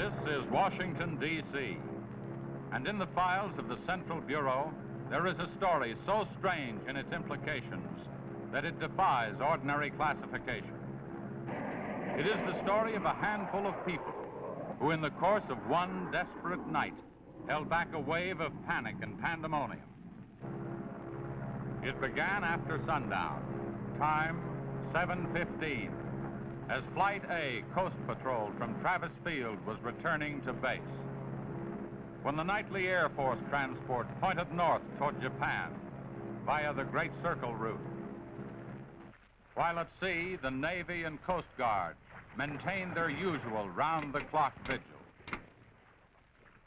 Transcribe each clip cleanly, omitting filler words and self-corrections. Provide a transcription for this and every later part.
This is Washington, D.C., and in the files of the Central Bureau, there is a story so strange in its implications that it defies ordinary classification. It is the story of a handful of people who, in the course of one desperate night, held back a wave of panic and pandemonium. It began after sundown, time 7:15, as Flight A Coast Patrol from Travis Field was returning to base, when the nightly Air Force transport pointed north toward Japan via the Great Circle route. While at sea, the Navy and Coast Guard maintained their usual round-the-clock vigil.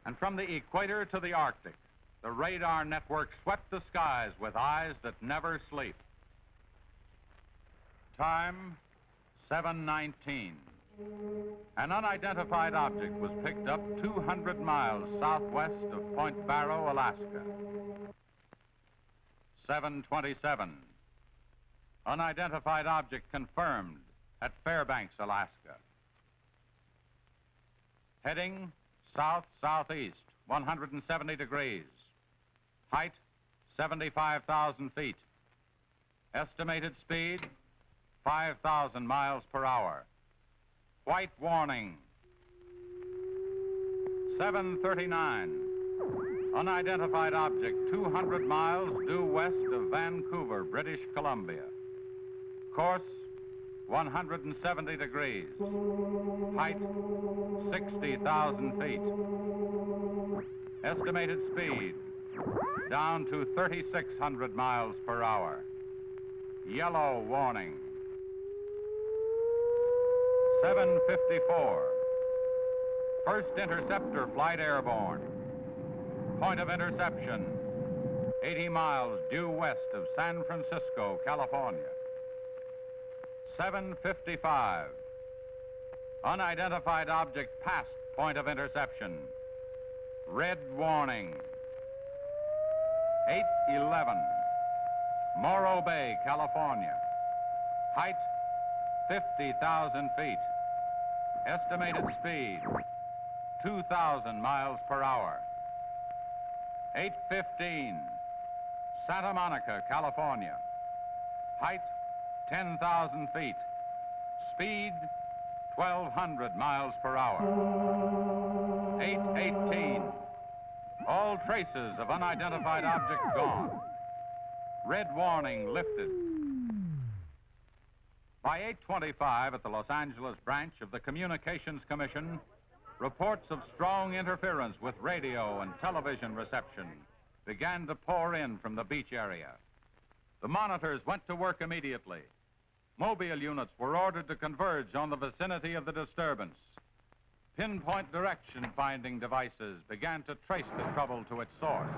And from the equator to the Arctic, the radar network swept the skies with eyes that never sleep. Time, 7:19. An unidentified object was picked up 200 miles southwest of Point Barrow, Alaska. 7:27. Unidentified object confirmed at Fairbanks, Alaska. Heading south-southeast, 170 degrees. Height, 75,000 feet. Estimated speed, 5,000 miles per hour. White warning. 7:39. Unidentified object 200 miles due west of Vancouver, British Columbia. Course 170 degrees. Height 60,000 feet. Estimated speed down to 3,600 miles per hour. Yellow warning. 7:54. First interceptor flight airborne. Point of interception, 80 miles due west of San Francisco, California. 7:55. Unidentified object past point of interception. Red warning. 8:11. Morro Bay, California. Height, 50,000 feet. Estimated speed, 2,000 miles per hour. 8:15. Santa Monica, California. Height, 10,000 feet. Speed, 1,200 miles per hour. 8:18. All traces of unidentified object gone. Red warning lifted. By 8:25 at the Los Angeles branch of the Communications Commission, reports of strong interference with radio and television reception began to pour in from the beach area. The monitors went to work immediately. Mobile units were ordered to converge on the vicinity of the disturbance. Pinpoint direction-finding devices began to trace the trouble to its source.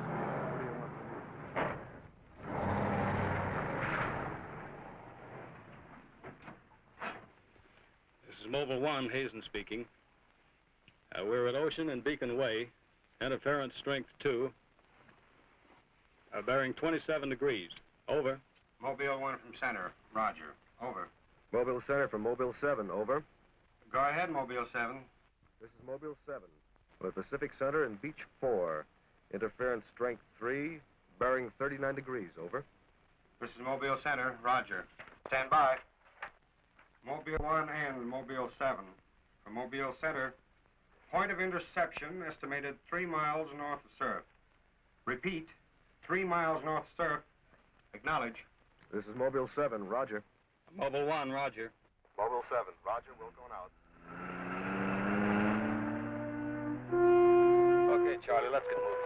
This is Mobile 1, Hazen speaking. We're at Ocean and Beacon Way, interference strength 2, bearing 27 degrees. Over. Mobile 1 from center, roger. Over. Mobile Center from Mobile 7, over. Go ahead, Mobile 7. This is Mobile 7, with Pacific Center and Beach 4. Interference strength 3, bearing 39 degrees, over. This is Mobile Center, roger. Stand by. Mobile 1 and Mobile 7. From Mobile Center, point of interception estimated 3 miles north of surf. Repeat, 3 miles north of surf. Acknowledge. This is Mobile 7, roger. Mobile 1, roger. Mobile 7, roger, we're going out. Okay, Charlie, let's get moving.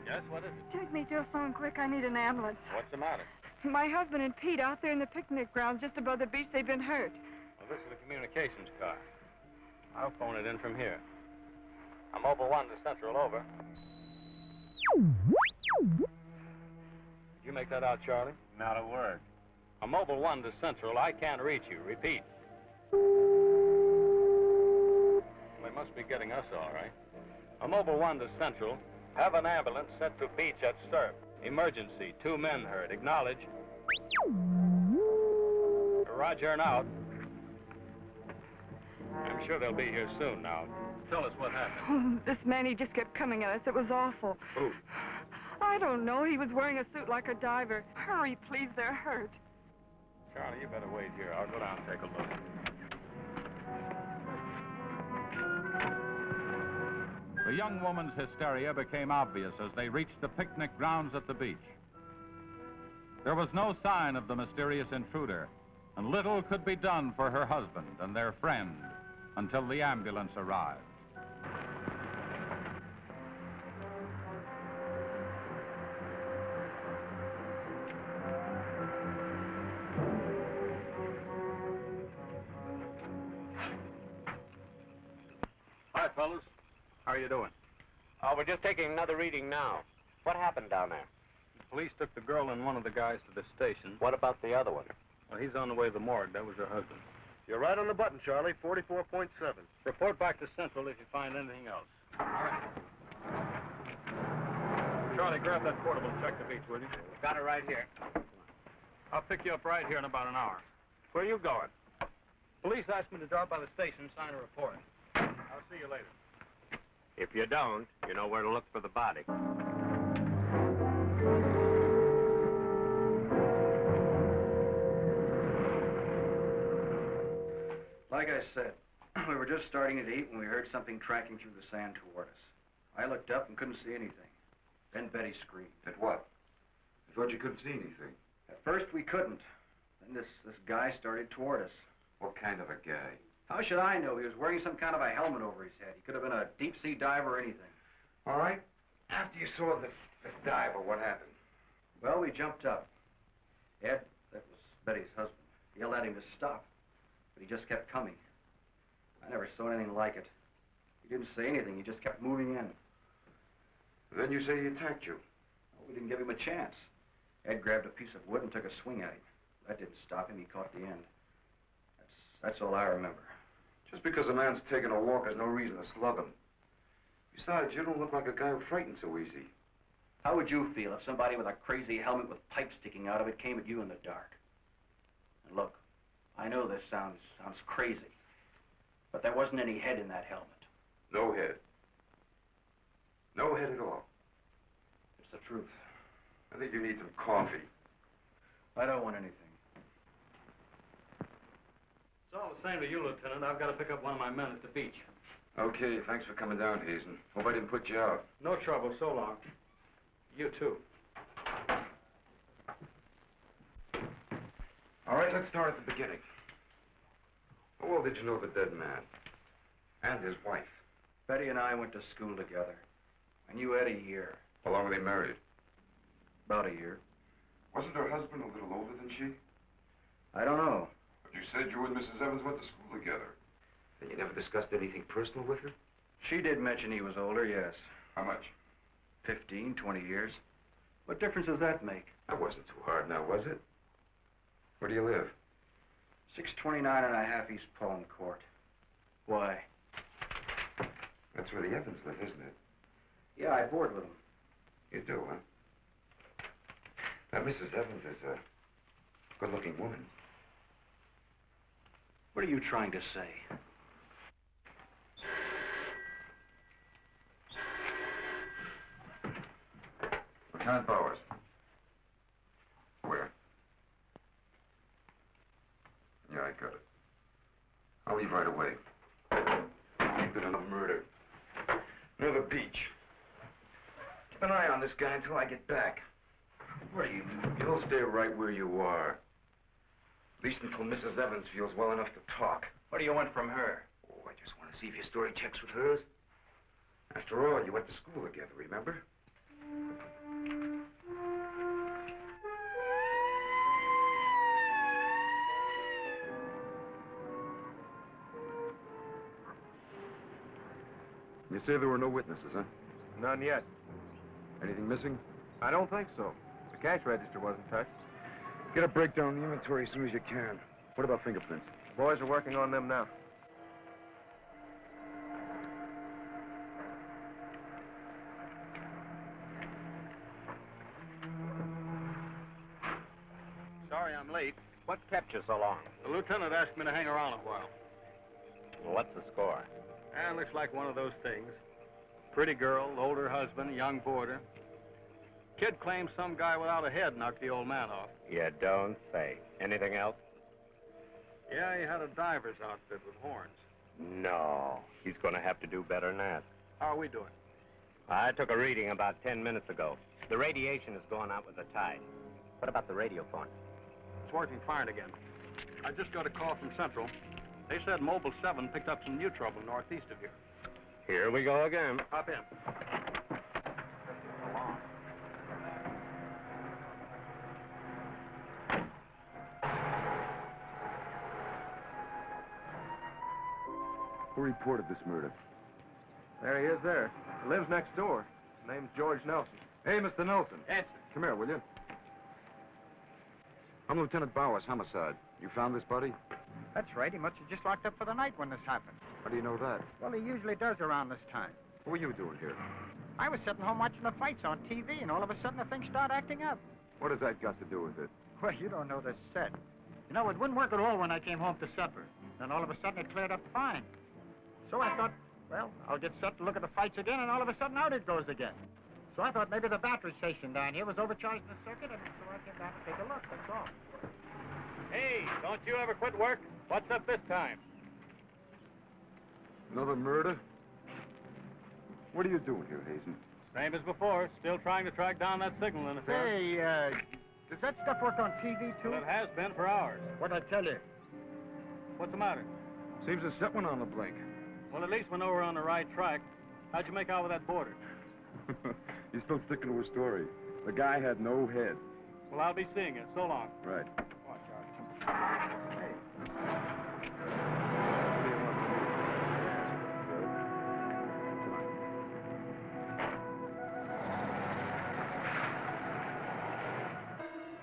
Yes, what is it? Take me to a phone quick. I need an ambulance. What's the matter? My husband and Pete out there in the picnic grounds just above the beach, they've been hurt. Well, this is the communications car. I'll phone it in from here. I'm Mobile 1 to Central, over. Did you make that out, Charlie? Not a word. I'm Mobile 1 to Central. I can't reach you. Repeat. They must be getting us all right. I'm Mobile 1 to Central. Have an ambulance sent to beach at Surf. Emergency. 2 men hurt. Acknowledge. Roger and out. I'm sure they'll be here soon now. Tell us what happened. Oh, this man, he just kept coming at us. It was awful. Who? I don't know. He was wearing a suit like a diver. Hurry, please. They're hurt. Charlie, you better wait here. I'll go down and take a look. The young woman's hysteria became obvious as they reached the picnic grounds at the beach. There was no sign of the mysterious intruder, and little could be done for her husband and their friend until the ambulance arrived. Hi, fellas. How are you doing? Oh, we're just taking another reading now. What happened down there? The police took the girl and one of the guys to the station. What about the other one? Well, he's on the way to the morgue. That was her husband. You're right on the button, Charlie. 44.7. Report back to Central if you find anything else. All right. Charlie, grab that portable and check the beach, will you? Got it right here. I'll pick you up right here in about an hour. Where are you going? Police asked me to drop by the station and sign a report. I'll see you later. If you don't, you know where to look for the body. Like I said, we were just starting to eat when we heard something tracking through the sand toward us. I looked up and couldn't see anything. Then Betty screamed. At what? I thought you couldn't see anything. At first we couldn't. Then this guy started toward us. What kind of a guy? How should I know? He was wearing some kind of a helmet over his head. He could have been a deep-sea diver or anything. All right. After you saw this diver, what happened? Well, we jumped up. Ed, that was Betty's husband, yelled at him to stop. But he just kept coming. I never saw anything like it. He didn't say anything. He just kept moving in. Then you say he attacked you. Well, we didn't give him a chance. Ed grabbed a piece of wood and took a swing at him. That didn't stop him. He caught the end. That's all I remember. Just because a man's taking a walk is no reason to slug him. Besides, you don't look like a guy who frightens so easy. How would you feel if somebody with a crazy helmet with pipes sticking out of it came at you in the dark? And look, I know this sounds crazy, but there wasn't any head in that helmet. No head. No head at all. It's the truth. I think you need some coffee. I don't want anything. It's all the same to you, Lieutenant. I've got to pick up one of my men at the beach. Okay, thanks for coming down, Hazen. Hope I didn't put you out. No trouble. So long. You too. All right, let's start at the beginning. How well did you know the dead man? And his wife? Betty and I went to school together. I knew Ed a year. How long were they married? About a year. Wasn't her husband a little older than she? I don't know. But you said you and Mrs. Evans went to school together. Then you never discussed anything personal with her? She did mention he was older, yes. How much? 15, 20 years. What difference does that make? That wasn't too hard now, was it? Where do you live? 629 and a half East Palm Court. Why? That's where the Evans live, isn't it? Yeah, I board with them. You do, huh? Now, Mrs. Evans is a good-looking woman. What are you trying to say? Lieutenant Bowers. Where? Yeah, I got it. I'll leave right away. Ain't been enough murder. Near the beach. Keep an eye on this guy until I get back. What do you mean? You'll stay right where you are. At least until Mrs. Evans feels well enough to talk. What do you want from her? Oh, I just want to see if your story checks with hers. After all, you went to school together, remember? You say there were no witnesses, huh? None yet. Anything missing? I don't think so. The cash register wasn't touched. Get a breakdown of the inventory as soon as you can. What about fingerprints? The boys are working on them now. What kept you so long? The lieutenant asked me to hang around a while. Well, what's the score? Looks like one of those things. Pretty girl, older husband, young boarder. Kid claims some guy without a head knocked the old man off. You don't say. Anything else? Yeah, he had a diver's outfit with horns. No. He's going to have to do better than that. How are we doing? I took a reading about 10 minutes ago. The radiation is going out with the tide. What about the radio phone? It's working fine again. I just got a call from Central. They said Mobile 7 picked up some new trouble northeast of here. Here we go again. Hop in. Who reported this murder? There he is there. He lives next door. His name's George Nelson. Hey, Mr. Nelson. Yes, sir. Come here, will you? I'm Lieutenant Bowers, homicide. You found this body? That's right. He must have just locked up for the night when this happened. How do you know that? Well, he usually does around this time. What were you doing here? I was sitting home watching the fights on TV, and all of a sudden the thing started acting up. What has that got to do with it? Well, you don't know this set. You know, it wouldn't work at all when I came home to supper. Then all of a sudden it cleared up fine. So I thought, well, I'll get set to look at the fights again, and all of a sudden out it goes again. So I thought maybe the battery station down here was overcharging the circuit, and so I came down to take a look, that's all. Hey, don't you ever quit work? What's up this time? Another murder? What are you doing here, Hazen? Same as before. Still trying to track down that signal interference. Hey, does that stuff work on TV, too? Well, it has been for hours. What'd I tell you? What's the matter? Seems to set one on the blink. Well, at least we know we're on the right track. How'd you make out with that boarder? You're still sticking to a story. The guy had no head. Well, I'll be seeing you. So long. Right. Come on, Charlie.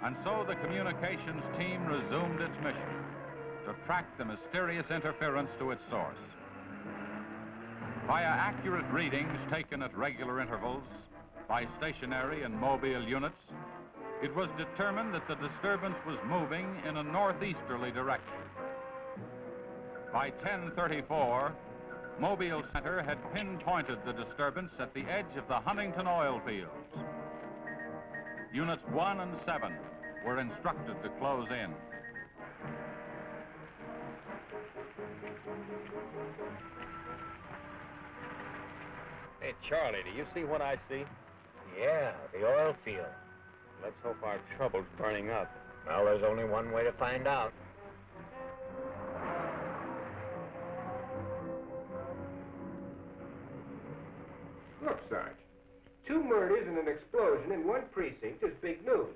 And so the communications team resumed its mission to track the mysterious interference to its source. Via accurate readings taken at regular intervals by stationary and mobile units, it was determined that the disturbance was moving in a northeasterly direction. By 10:34, Mobile Center had pinpointed the disturbance at the edge of the Huntington oil fields. Units 1 and 7 were instructed to close in. Hey, Charlie, do you see what I see? Yeah, the oil field. Let's hope our trouble's burning up. Well, there's only one way to find out. Look, Sarge, 2 murders and an explosion in one precinct is big news.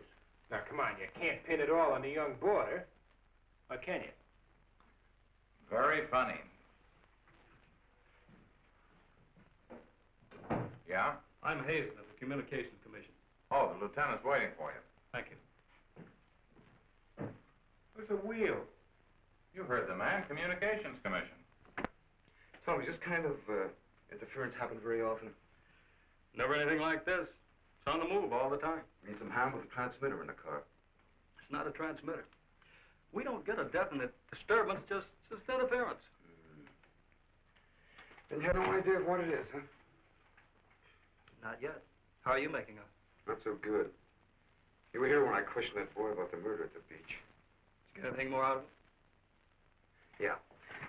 Now, come on, you can't pin it all on the young boarder. Or can you? Very funny. Yeah? I'm Hazen of the Communications Commission. Oh, the lieutenant's waiting for you. Thank you. What's a wheel? You heard the man, Communications Commission. Tell me, just kind of interference happen very often? Never anything like this. It's on the move all the time. Need some hand with a transmitter in the car. It's not a transmitter. We don't get a definite disturbance, just interference. Then you have no idea of what it is, huh? Not yet. How are you making out? Not so good. You were here when I questioned that boy about the murder at the beach. Did you get anything more out of it? Yeah.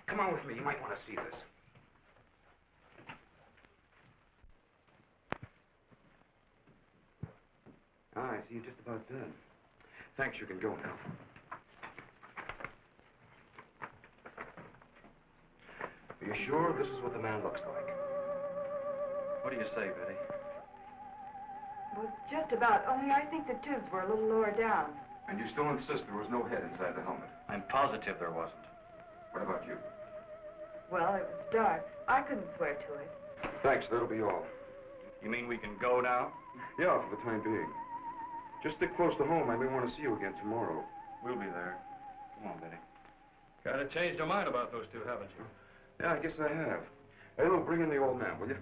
Come on with me. You might want to see this. I see you're just about done. Thanks, you can go now. Are you sure this is what the man looks like? What do you say, Betty? Well, just about, only I think the tubes were a little lower down. And you still insist there was no head inside the helmet? I'm positive there wasn't. What about you? Well, it was dark. I couldn't swear to it. Thanks, that'll be all. You mean we can go now? Yeah, for the time being. Just stick close to home. I may want to see you again tomorrow. We'll be there. Come on, Betty. Kind of changed your mind about those two, haven't you? Yeah, I guess I have. Hey, look, bring in the old man, will you?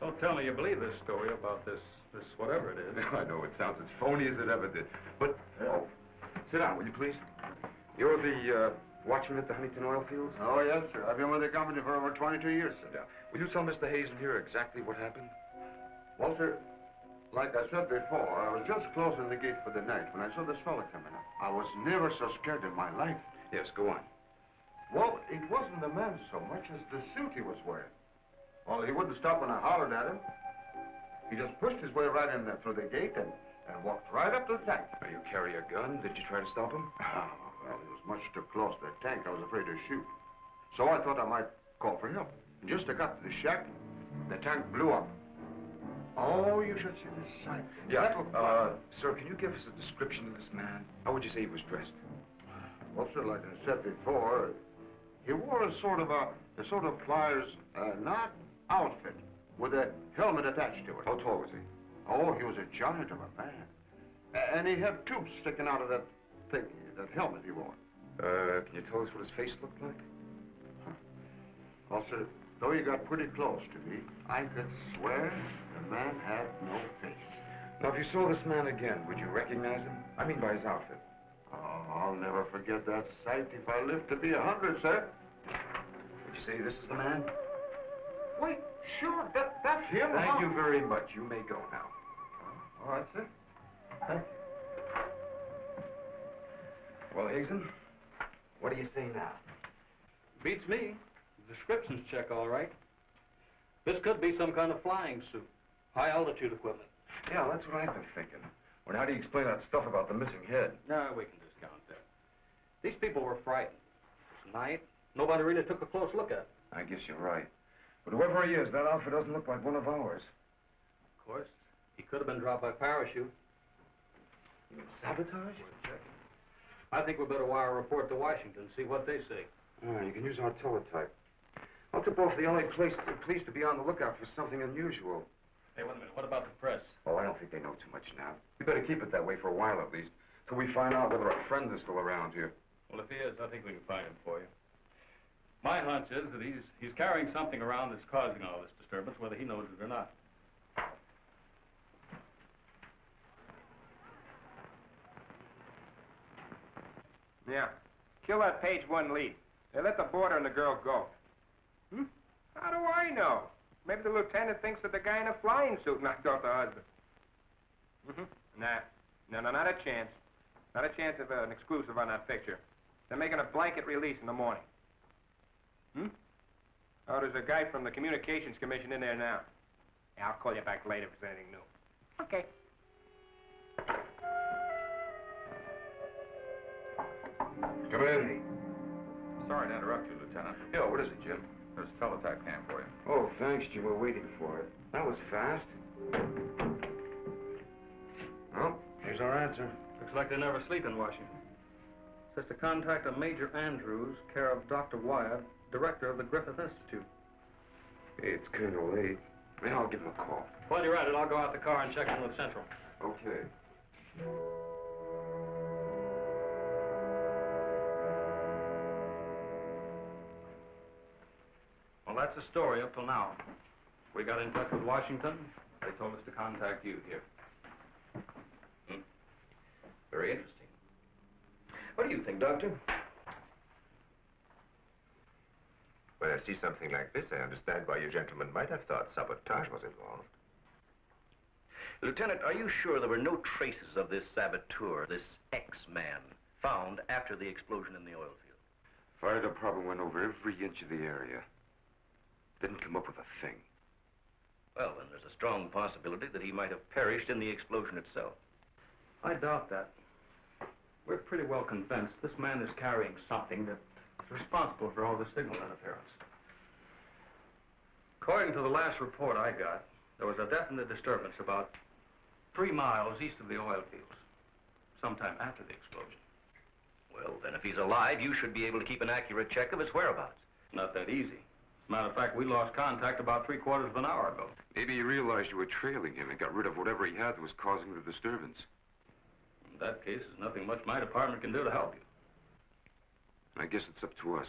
Don't tell me you believe this story about this whatever it is. I know it sounds as phony as it ever did. But, sit down, will you please? You're the watchman at the Huntington oil fields? Oh, yes, sir. I've been with the company for over 22 years, sir. Yeah. Will you tell Mr. Hazen here exactly what happened? Well, sir, like I said before, I was just closing the gate for the night when I saw this fella coming up. I was never so scared in my life. Yes, go on. Well, it wasn't the man so much as the suit he was wearing. Well, he wouldn't stop when I hollered at him. He just pushed his way right in there through the gate and walked right up to the tank. Now, you carry a gun. Did you try to stop him? Oh, well, he was much too close to the tank. I was afraid to shoot. So I thought I might call for help. And just as I got to the shack, the tank blew up. Oh, you should see the sight. Yeah, sir, can you give us a description of this man? How would you say he was dressed? Well, sir, like I said before, he wore a sort of flyer's not outfit with a helmet attached to it. How tall was he? Oh, he was a giant of a man. And he had tubes sticking out of that thing, that helmet he wore. Can you tell us what his face looked like? Well, sir, though he got pretty close to me, I could swear the man had no face. Now, if you saw this man again, would you recognize him? I mean by his outfit. Oh, I'll never forget that sight if I live to be 100, sir. Would you say this is the man? Wait, sure, that's him. Thank you very much. You may go now. All right, sir. Thank you. Well, Hazen, what do you say now? Beats me. The descriptions check all right. This could be some kind of flying suit. High altitude equipment. Yeah, that's what I've been thinking. Well, how do you explain that stuff about the missing head? No, we can discount that. These people were frightened. It's night. Nobody really took a close look at it. I guess you're right. But whoever he is, that outfit doesn't look like one of ours. Of course, he could have been dropped by parachute. You mean sabotage? We're checking. I think we better wire a report to Washington, see what they say. Oh, you can use our teletype. I'll tip off the LA police to be on the lookout for something unusual. Hey, wait a minute. What about the press? Oh, I don't think they know too much now. We better keep it that way for a while at least, till we find out whether our friend is still around here. Well, if he is, I think we can find him for you. My hunch is that he's carrying something around that's causing all this disturbance, whether he knows it or not. Yeah. Kill that page one lead. They let the boarder and the girl go. How do I know? Maybe the lieutenant thinks that the guy in a flying suit knocked off the husband. Nah. No, not a chance. Not a chance of an exclusive on that picture. They're making a blanket release in the morning. Oh, there's a guy from the Communications Commission in there now. Yeah, I'll call you back later if there's anything new. Okay. Come in. Sorry to interrupt you, Lieutenant. Yeah, what is it, Jim? There's a teletype cam for you. Oh, thanks, Jim. We're waiting for it. That was fast. Well, here's our answer. Looks like they never sleep in Washington. Says to contact a Major Andrews, care of Dr. Wyatt, director of the Griffith Institute. Hey, it's kind of late. Maybe I'll give him a call. While you're at it, I'll go out the car and check in with Central. Okay. Well, that's the story up till now. We got in touch with Washington. They told us to contact you here. Very interesting. What do you think, Doctor? When I see something like this, I understand why you gentlemen might have thought sabotage was involved. Lieutenant, are you sure there were no traces of this saboteur, this X-man, found after the explosion in the oil field? Fire department went over every inch of the area. Didn't come up with a thing. Well, then there's a strong possibility that he might have perished in the explosion itself. I doubt that. We're pretty well convinced this man is carrying something that's responsible for all the signal interference. According to the last report I got, there was a definite disturbance about 3 miles east of the oil fields, sometime after the explosion. Well, then if he's alive, you should be able to keep an accurate check of his whereabouts. Not that easy. As a matter of fact, we lost contact about 3/4 of an hour ago. Maybe you realized you were trailing him and got rid of whatever he had that was causing the disturbance. In that case, there's nothing much my department can do to help you. I guess it's up to us.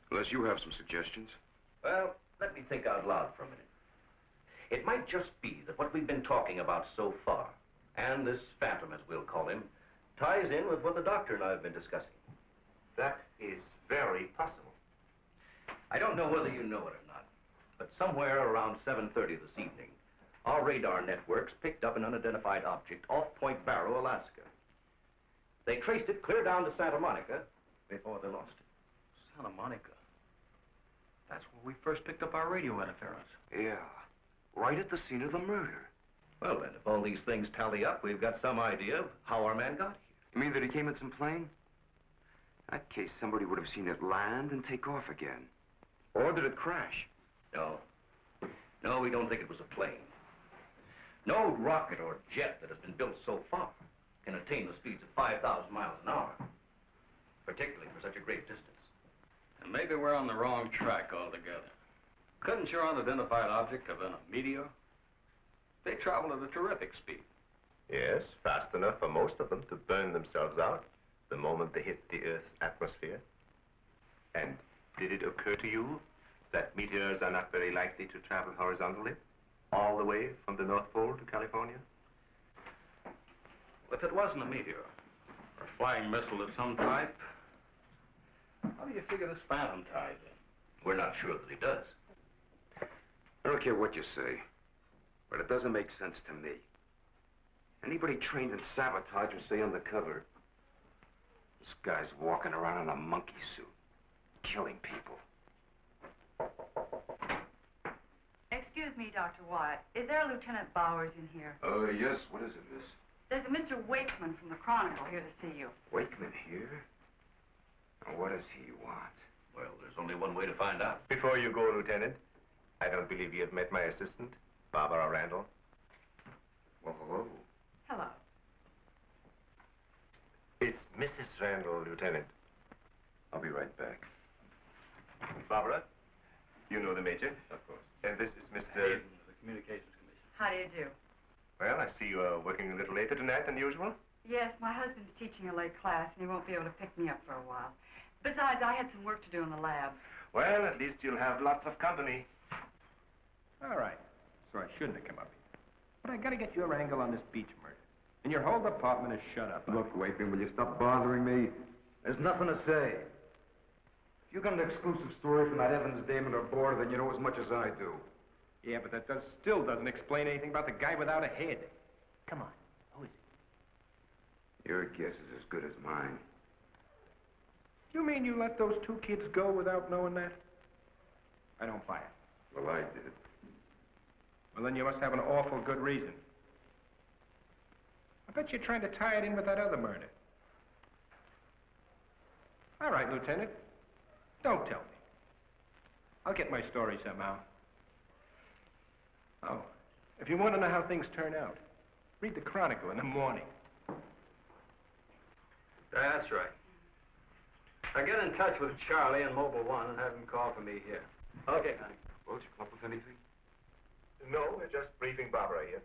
Unless you have some suggestions. Well, let me think out loud for a minute. It might just be that what we've been talking about so far, and this phantom, as we'll call him, ties in with what the doctor and I have been discussing. That is very possible. I don't know whether you know it or not, but somewhere around 7:30 this evening, our radar networks picked up an unidentified object off Point Barrow, Alaska. They traced it clear down to Santa Monica before they lost it. Santa Monica? That's where we first picked up our radio interference. Yeah, right at the scene of the murder. Well, then, if all these things tally up, we've got some idea of how our man got here. You mean that he came in some plane? In that case, somebody would have seen it land and take off again. Or did it crash? No. No, we don't think it was a plane. No rocket or jet that has been built so far can attain the speeds of 5,000 miles an hour, particularly for such a great distance. And maybe we're on the wrong track altogether. Couldn't your unidentified object have been a meteor? They travel at a terrific speed. Yes, fast enough for most of them to burn themselves out the moment they hit the Earth's atmosphere. And did it occur to you that meteors are not very likely to travel horizontally, all the way from the North Pole to California? If it wasn't a meteor, or a flying missile of some type, how do you figure this phantom ties in? We're not sure that he does. I don't care what you say, but it doesn't make sense to me. Anybody trained in sabotage would stay undercover. This guy's walking around in a monkey suit, killing people. Excuse me, Dr. Wyatt. Is there a Lieutenant Bowers in here? Yes. What is it, miss? There's a Mr. Wakeman from the Chronicle here to see you. Wakeman here? Now, what does he want? Well, there's only one way to find out. Before you go, Lieutenant, I don't believe you have met my assistant, Barbara Randall. Well, hello. Hello. It's Mrs. Randall, Lieutenant. I'll be right back. Barbara, you know the Major. Of course. And this is Mr. Hayden of the Communications Commission. How do you do? Well, I see you are working a little later tonight than usual. Yes, my husband's teaching a late class, and he won't be able to pick me up for a while. Besides, I had some work to do in the lab. Well, at least you'll have lots of company. All right. So I shouldn't have come up here. But I gotta get your angle on this beach murder. And your whole department is shut up. Look, Wakeman, will you stop bothering me? There's nothing to say. If you got an exclusive story from that Evans Damon or Board, then you know as much as I do. Yeah, but that still doesn't explain anything about the guy without a head. Come on. Who is it? Your guess is as good as mine. You mean you let those two kids go without knowing that? I don't buy it. Well, I did. Well, then you must have an awful good reason. I bet you're trying to tie it in with that other murder. All right, Lieutenant. Don't tell me. I'll get my story somehow. Oh, if you want to know how things turn out, read the Chronicle in the morning. That's right. Now get in touch with Charlie in Mobile 1 and have him call for me here. Okay, honey. Well, did you come up with anything? No, we're just briefing Barbara here.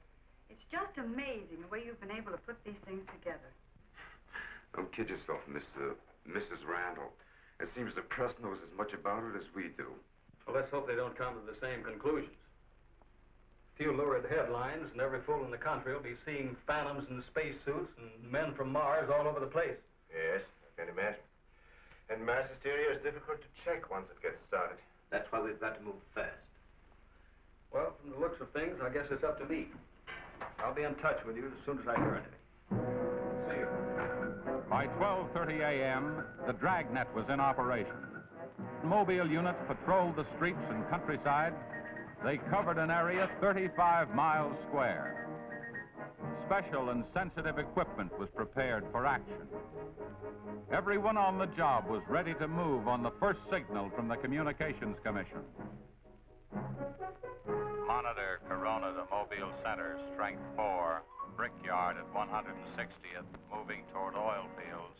It's just amazing the way you've been able to put these things together. Don't kid yourself, Mrs. Randall. It seems the press knows as much about it as we do. Well, let's hope they don't come to the same conclusions. A few lurid headlines, and every fool in the country will be seeing phantoms in spacesuits and men from Mars all over the place. Yes, I can imagine. And mass hysteria is difficult to check once it gets started. That's why we've got to move fast. Well, from the looks of things, I guess it's up to me. I'll be in touch with you as soon as I hear anything. See you. By 12:30 a.m., the dragnet was in operation. Mobile units patrolled the streets and countryside. They covered an area 35 miles square. Special and sensitive equipment was prepared for action. Everyone on the job was ready to move on the first signal from the Communications Commission. Monitor Corona to Mobile Center, strength 4, brickyard at 160th, moving toward oil fields.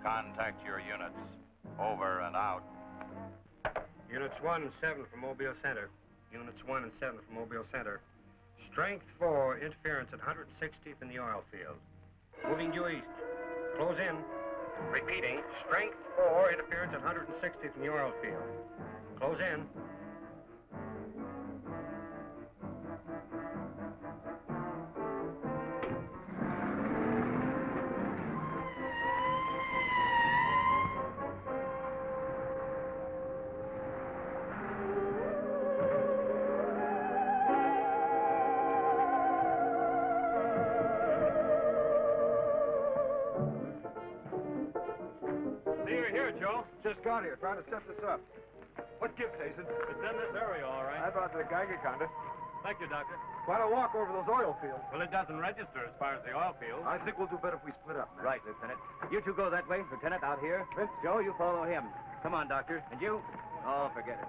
Contact your units. Over and out. Units 1 and 7 from Mobile Center. Units 1 and 7 from Mobile Center. Strength 4, interference at 160th in the oil field. Moving due east. Close in. Repeating, strength 4, interference at 160th in the oil field. Close in. See, you're here, Joe. Just got here, trying to set this up. What gives, Hazen? It's in this area, all right. I brought the Geiger counter. Thank you, Doctor. Why don't walk over those oil fields? Well, it doesn't register as far as the oil field. I think we'll do better if we split up, man. Right, Lieutenant. You two go that way. Lieutenant, out here. Vince? Joe, you follow him. Come on, Doctor. And you? Oh, forget it.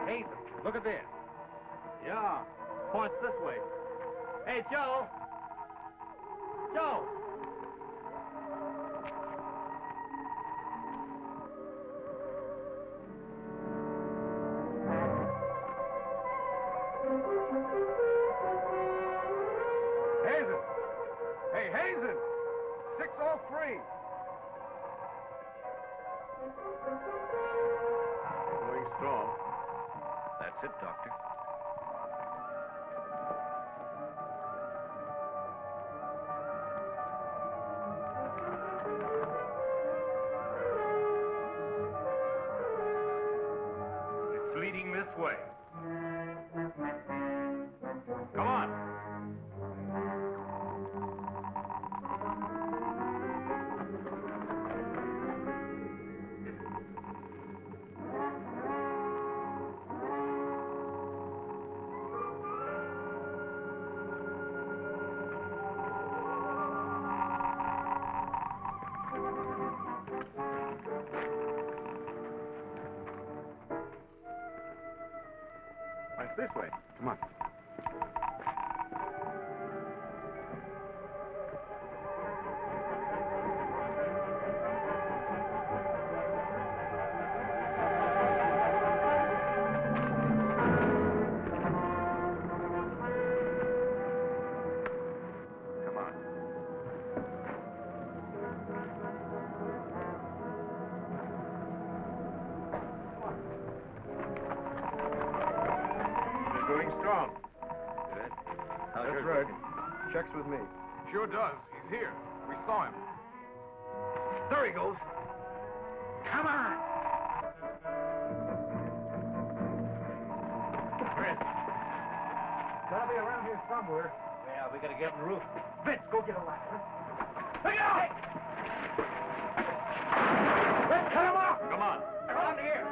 Hey, look at this. Yeah, points this way. Hey, Joe! Joe! Hazen! Hey, Hazen! 603! Going strong. That's it, Doctor. It's leading this way. Come on. It's this way. Come on. Come on. Going strong. Good. That's right. Checks with me. Sure does. He's here. We saw him. There he goes. Come on! Chris. Gotta be around here somewhere. Yeah, we gotta get on the roof. Vince, go get a ladder. Look out! Let's cut him off! Come on. Around here.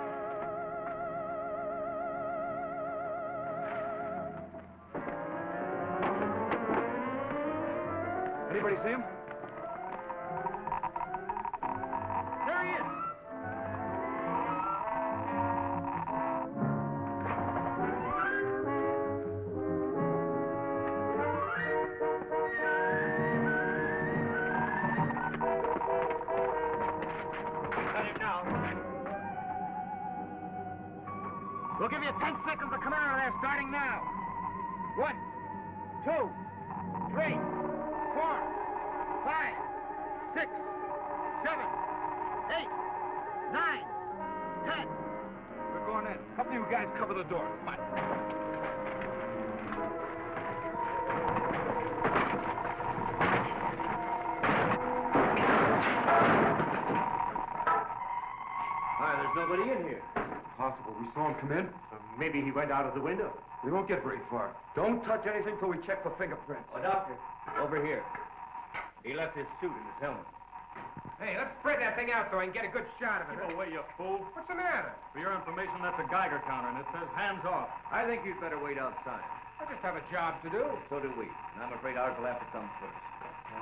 Anybody see him? There he is. Got him now. We'll give you 10 seconds to come out of there, starting now. 1, 2, 3, 4, 5, 6, 7, 8, 9, 10. We're going in. Help you guys cover the door. Come on. Why, there's nobody in here. Possible. We saw him come in. Maybe he went out of the window. We won't get very far. Don't touch anything till we check for fingerprints. Oh, Doctor, over here. He left his suit and his helmet. Hey, let's spread that thing out so I can get a good shot of it. Keep away, you fool. What's the matter? For your information, that's a Geiger counter, and it says hands off. I think you'd better wait outside. I just have a job to do. So do we. And I'm afraid ours will have to come first.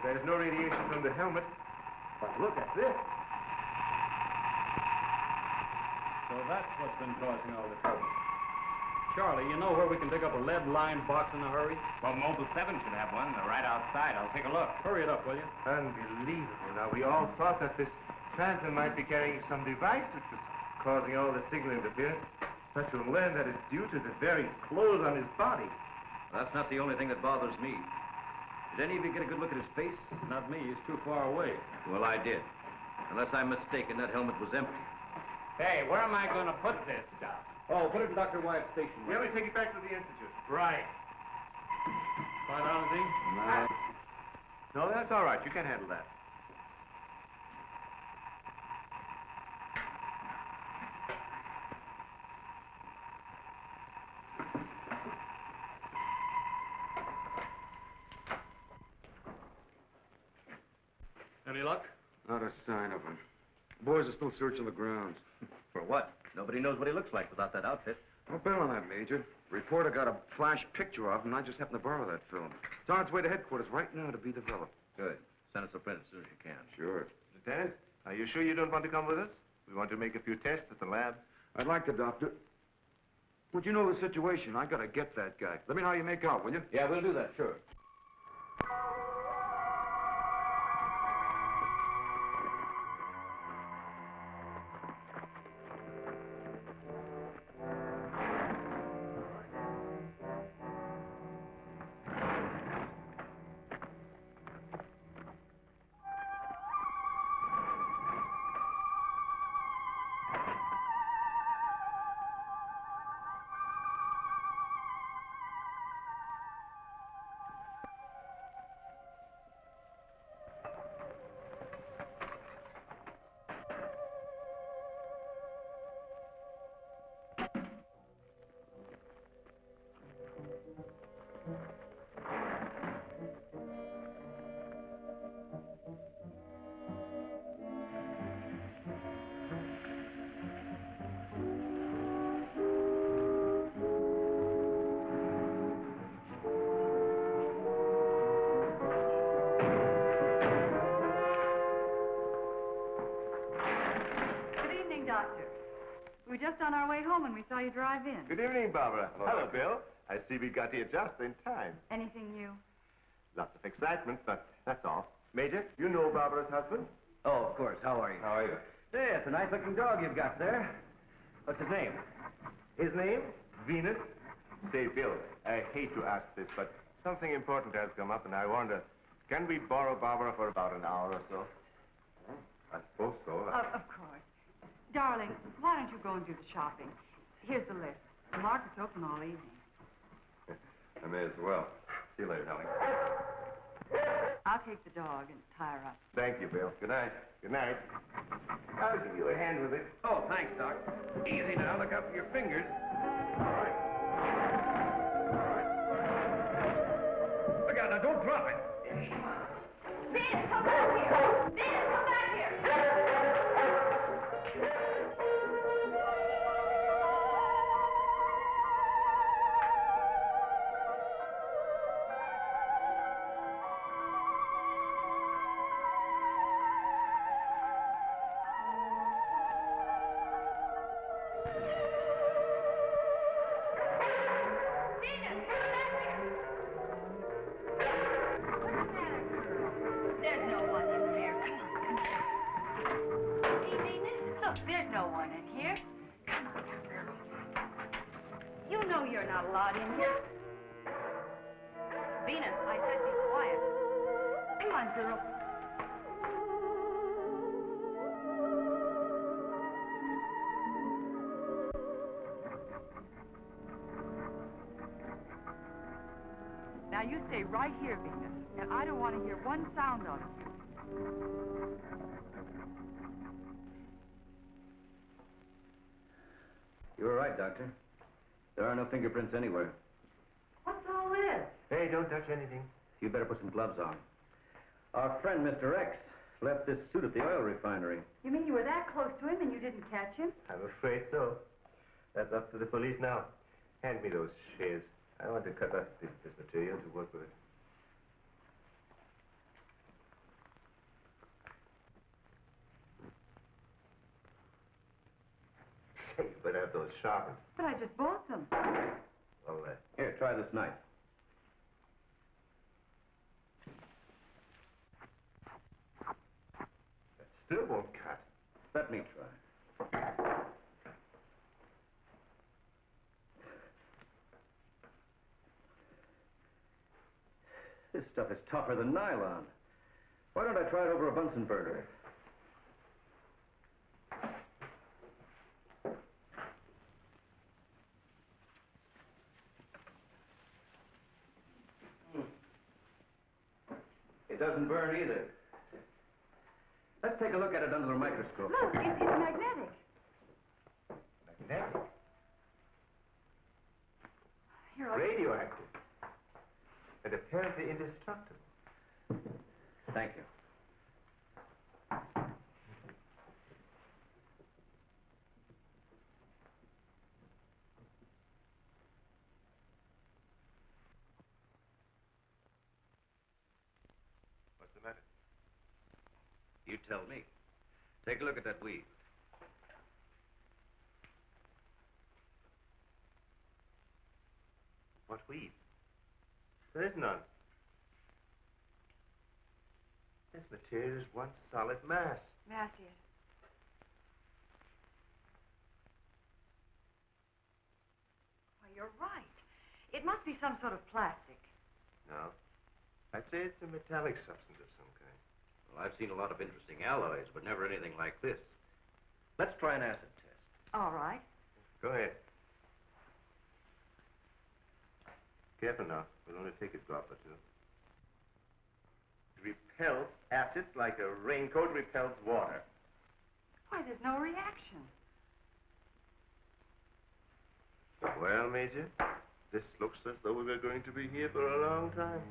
There's no radiation from the helmet. But look at this. So that's what's been causing all the trouble. Charlie, you know where we can dig up a lead-lined box in a hurry? Well, Mobile 7 should have one. They're right outside. I'll take a look. Hurry it up, will you? Unbelievable. Now, we all thought that this phantom might be carrying some device which was causing all the signal interference. But you'll learn that it's due to the very clothes on his body. That's not the only thing that bothers me. Did any of you get a good look at his face? Not me. He's too far away. Well, I did. Unless I'm mistaken, that helmet was empty. Hey, where am I going to put this stuff? Oh, put it in Dr. Wyatt's station. Yeah, we take it back to the Institute. Right. Find out anything? No. No, that's all right. You can handle that. Any luck? Not a sign of him. The boys are still searching the grounds. For what? Nobody knows what he looks like without that outfit. I'll bet on that, Major. The reporter got a flash picture of him, and I just happened to borrow that film. It's on its way to headquarters right now to be developed. Good. Send us a print as soon as you can. Sure. Lieutenant, are you sure you don't want to come with us? We want to make a few tests at the lab. I'd like to, Doctor. Would you know the situation? I gotta get that guy. Let me know how you make out, will you? Yeah, we'll do that, sure. We were just on our way home and we saw you drive in. Good evening, Barbara. Hello, Bill. I see we got here just in time. Anything new? Lots of excitement, but that's all. Major, you know Barbara's husband? Oh, of course. How are you? How are you? Yeah, it's a nice-looking dog you've got there. What's his name? His name? Venus. Say, Bill, I hate to ask this, but something important has come up, and I wonder, can we borrow Barbara for about an hour or so? I suppose so. Of course. Darling, why don't you go and do the shopping? Here's the list. The market's open all evening. I may as well. See you later, Helen. I'll take the dog and tie her up. Thank you, Bill. Good night. Good night. I'll give you a hand with it. Oh, thanks, Doc. Easy now. Look out for your fingers. All right. Look out now. Don't drop it. Venus, come back here! Venus, come back here! Now you stay right here, Venus, and I don't want to hear one sound of it. You were right, Doctor. There are no fingerprints anywhere. What's all this? Hey, don't touch anything. You better put some gloves on. Our friend, Mr. X, left this suit at the oil refinery. You mean you were that close to him and you didn't catch him? I'm afraid so. That's up to the police now. Hand me those shears. I want to cut up this material to work with it. Say, you better have those sharpened. But I just bought them. Well, Here, try this knife. that still won't cut. Let me try. This stuff is tougher than nylon. Why don't I try it over a Bunsen burner? Hey, doesn't burn either. Let's take a look at it under the microscope. Look, it's magnetic. Magnetic? Here, I'll... Radioactive. And apparently indestructible. Thank you. What's the matter? You tell me. Take a look at that weed. What weed? There is none. This material is one solid mass. May I see it? Why, you're right. It must be some sort of plastic. No. I'd say it's a metallic substance of some kind. Well, I've seen a lot of interesting alloys, but never anything like this. Let's try an acid test. All right. Go ahead. Careful now. We'll only take a drop or two. It repels acids like a raincoat repels water. Why, there's no reaction. Well, Major, this looks as though we were going to be here for a long time.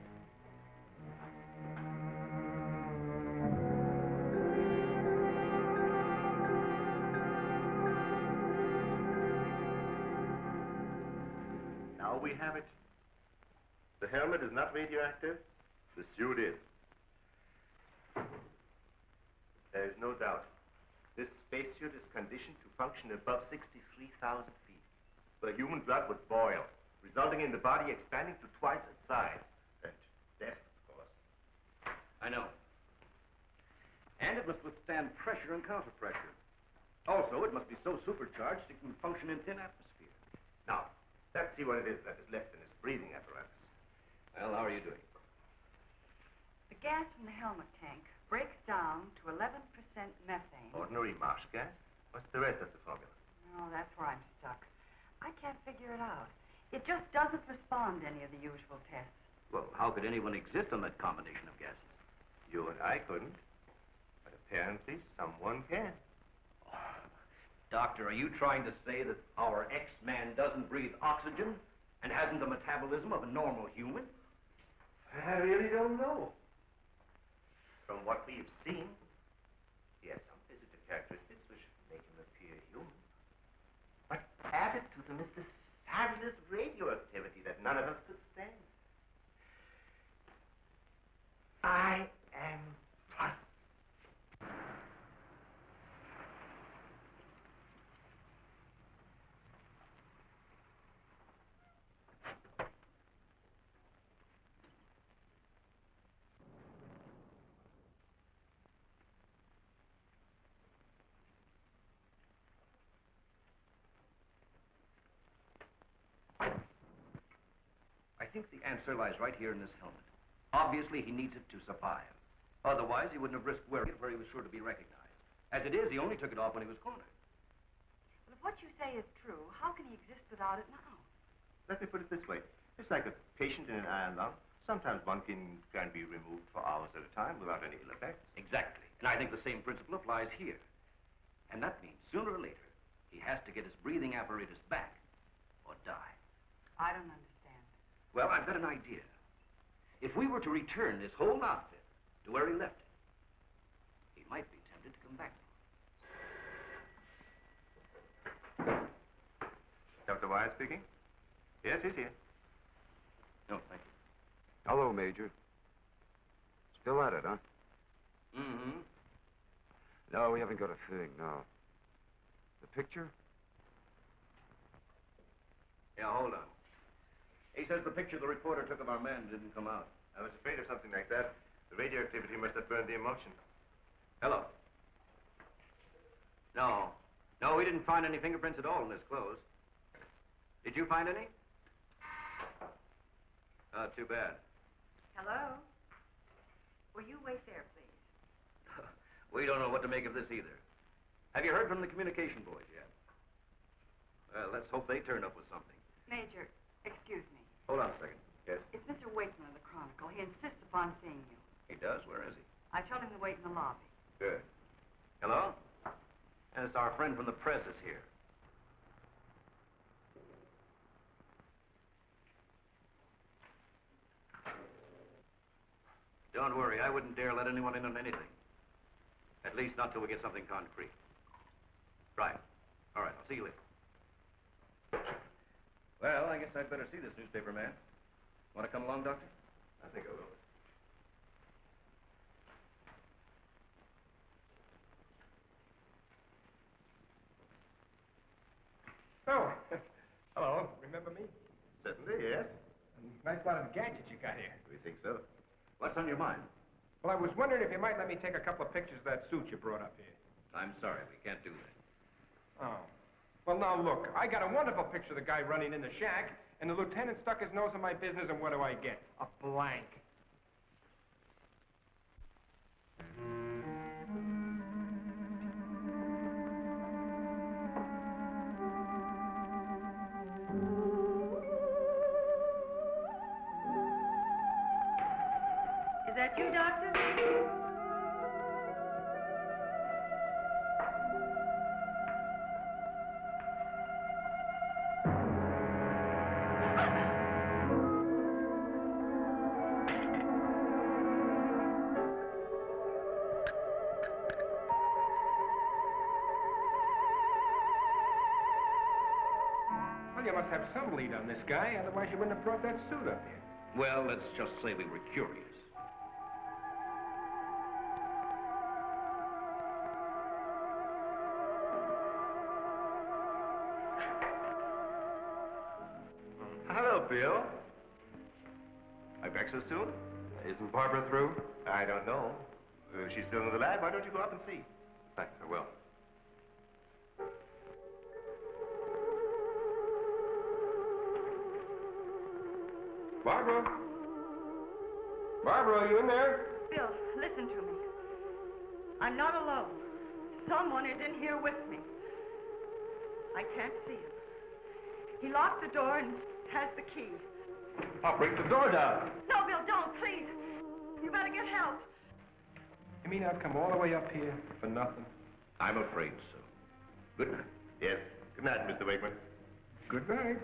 Now we have it. The helmet is not radioactive. The suit is. There is no doubt. This spacesuit is conditioned to function above 63,000 feet. The human blood would boil, resulting in the body expanding to twice its size. And death, of course. I know. And it must withstand pressure and counter-pressure. Also, it must be so supercharged it can function in thin atmosphere. Now, let's see what it is that is left in this breathing apparatus. Well, how are you doing? The gas from the helmet tank breaks down to 11% methane. Ordinary marsh gas? What's the rest of the formula? No, that's where I'm stuck. I can't figure it out. It just doesn't respond to any of the usual tests. Well, how could anyone exist on that combination of gases? You and I couldn't. But apparently someone can. Doctor, are you trying to say that our X-Man doesn't breathe oxygen and hasn't the metabolism of a normal human? I really don't know. From what we've seen, he has some physical characteristics which make him appear human. But added to them is this fabulous radioactivity that none of us could stand. I am puzzled. I think the answer lies right here in this helmet. Obviously, he needs it to survive. Otherwise, he wouldn't have risked wearing it where he was sure to be recognized. As it is, he only took it off when he was cornered. But if what you say is true, how can he exist without it now? Let me put it this way. It's like a patient in an iron lung. Sometimes one can be removed for hours at a time without any ill effects. Exactly. And I think the same principle applies here. And that means sooner or later, he has to get his breathing apparatus back or die. I don't understand. Well, I've got an idea. If we were to return this whole outfit to where he left it, he might be tempted to come back. Dr. Wyatt speaking? Yes, he's here. No, thank you. Hello, Major. Still at it, huh? Mm-hmm. No, we haven't got a thing, no. The picture? Yeah, hold on. He says the picture the reporter took of our man didn't come out. I was afraid of something like that. The radioactivity must have burned the emulsion. Hello. No. No, we didn't find any fingerprints at all in his clothes. Did you find any? Oh, too bad. Hello? Will you wait there, please? We don't know what to make of this either. Have you heard from the communication boys yet? Well, let's hope they turn up with something. Major, excuse me. Hold on a second. Yes? It's Mr. Wakeman of the Chronicle. He insists upon seeing you. He does? Where is he? I told him to wait in the lobby. Good. Hello? And it's our friend from the press is here. Don't worry, I wouldn't dare let anyone in on anything. At least not till we get something concrete. Right. All right, I'll see you later. Well, I guess I'd better see this newspaper man. Want to come along, Doctor? I think I will. Oh, hello. Remember me? Certainly, yes. Nice lot of gadgets you got here. We think so. What's on your mind? Well, I was wondering if you might let me take a couple of pictures of that suit you brought up here. I'm sorry, we can't do that. Oh. Well, now, look, I got a wonderful picture of the guy running in the shack, and the lieutenant stuck his nose in my business, and what do I get? A blank. Is that you, Doctor? Well, you must have some lead on this guy, otherwise you wouldn't have brought that suit up here. Well, let's just say we were curious. Hello, Bill. My breakfast soon? Isn't Barbara through? I don't know. If she's still in the lab, why don't you go up and see? Thanks, I will. Barbara? Barbara, are you in there? Bill, listen to me. I'm not alone. Someone is in here with me. I can't see him. He locked the door and has the key. I'll break the door down. No, Bill, don't, please. You better get help. You mean I've come all the way up here for nothing? I'm afraid so. Good night. Yes. Good night, Mr. Wakeman. Good night.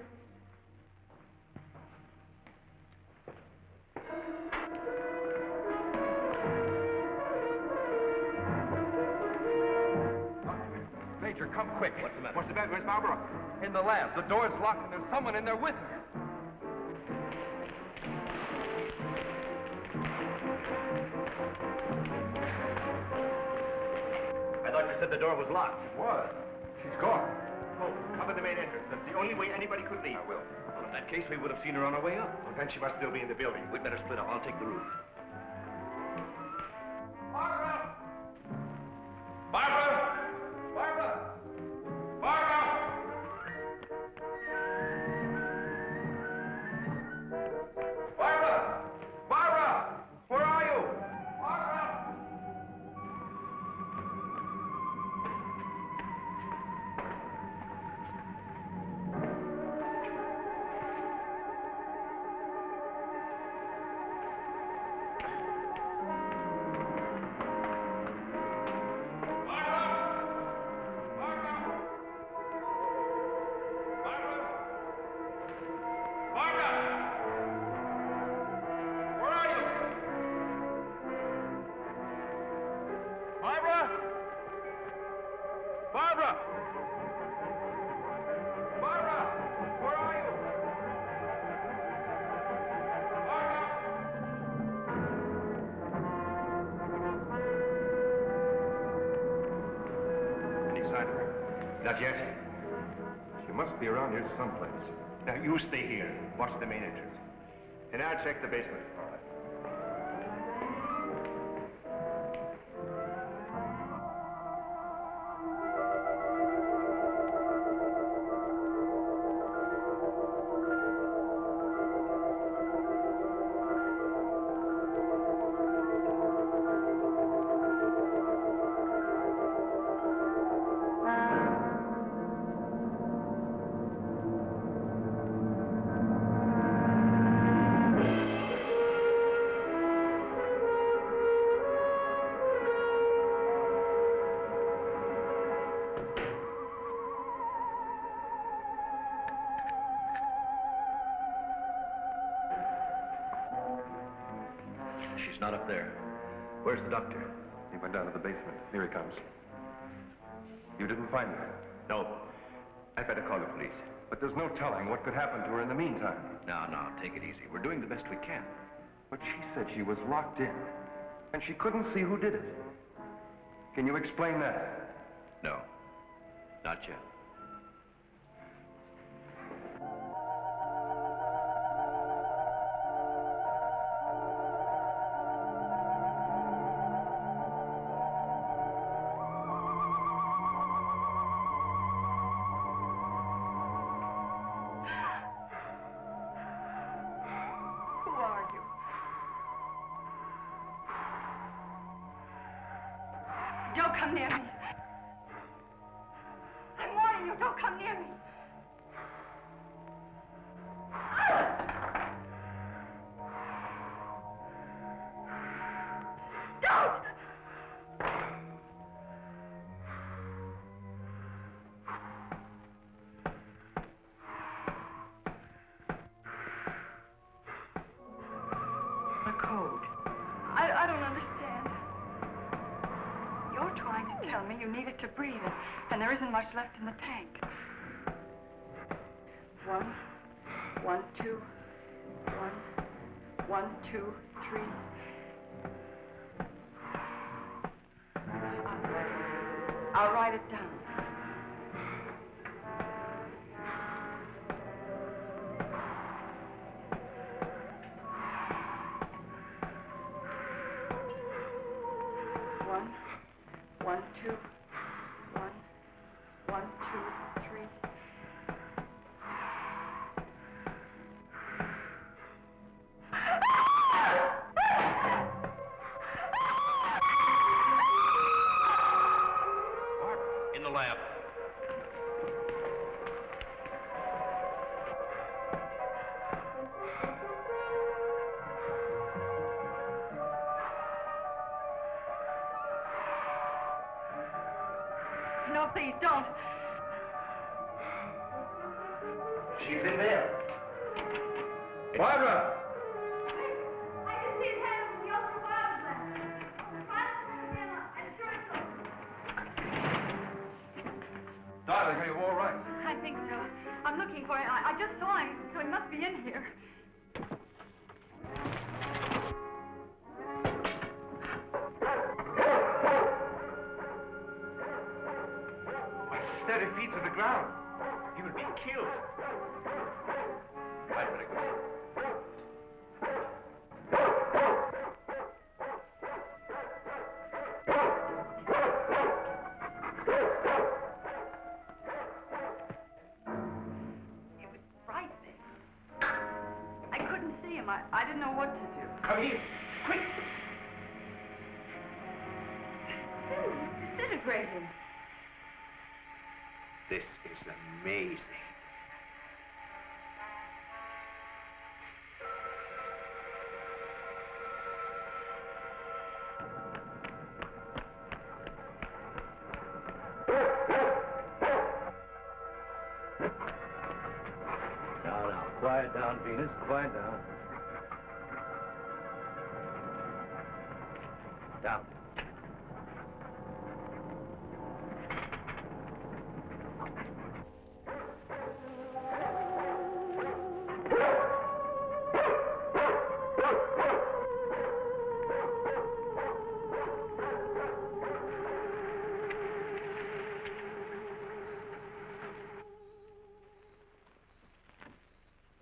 Major, come quick. What's the matter? What's the matter? Where's Barbara? In the lab. The door's locked and there's someone in there with her. I thought you said the door was locked. It was. She's gone. Oh, cover the main entrance. That's the only way anybody could leave. I will. Well, in that case, we would have seen her on our way up. Well, then she must still be in the building. We'd better split up. I'll take the roof. Barbara! Barbara! Barbara! Barbara! Barbara! Barbara! Where are you? Barbara! Not yet. She must be around here someplace. Now, you stay here. Watch the main entrance. And I'll check the basement. It's not up there. Where's the doctor? He went down to the basement. Here he comes. You didn't find her? No. I'd better call the police. But there's no telling what could happen to her in the meantime. No, take it easy. We're doing the best we can. But she said she was locked in, and she couldn't see who did it. Can you explain that? No, not yet. Don't come near me. I'm warning you, don't come near me. Don't! The code. I don't understand. You're trying to tell me you need it to breathe, and there isn't much left in the tank. 1, 1, 2, 1, 1, 2, 3. I'll write it down. One, two, 1, 1, 2, 3. In the lab. No, please, don't. She's in there. Barbara! I can see his hand from the ultraviolet lens. I'm sure it's open. Darling, are you all right? I think so. I'm looking for him. I just saw him, so he must be in here. Steady feet to the ground. He will be killed. I'd better go. He was right there. I couldn't see him. I didn't know what to do. Come here, quick. Disintegrated. This is amazing. Now, quiet down, Venus. Quiet down. Down.